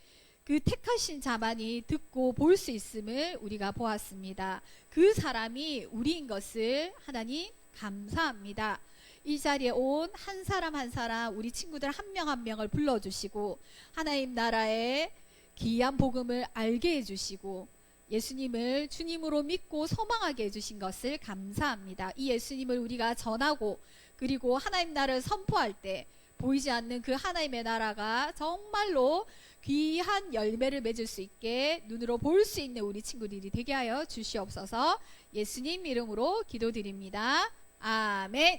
그 택하신 자만이 듣고 볼 수 있음을 우리가 보았습니다. 그 사람이 우리인 것을 하나님 감사합니다. 이 자리에 온 한 사람 한 사람 우리 친구들 한 명 한 명을 불러주시고 하나님 나라의 귀한 복음을 알게 해주시고 예수님을 주님으로 믿고 소망하게 해주신 것을 감사합니다. 이 예수님을 우리가 전하고 그리고 하나님 나라를 선포할 때 보이지 않는 그 하나님의 나라가 정말로 귀한 열매를 맺을 수 있게 눈으로 볼 수 있는 우리 친구들이 되게 하여 주시옵소서. 예수님 이름으로 기도드립니다. 아멘.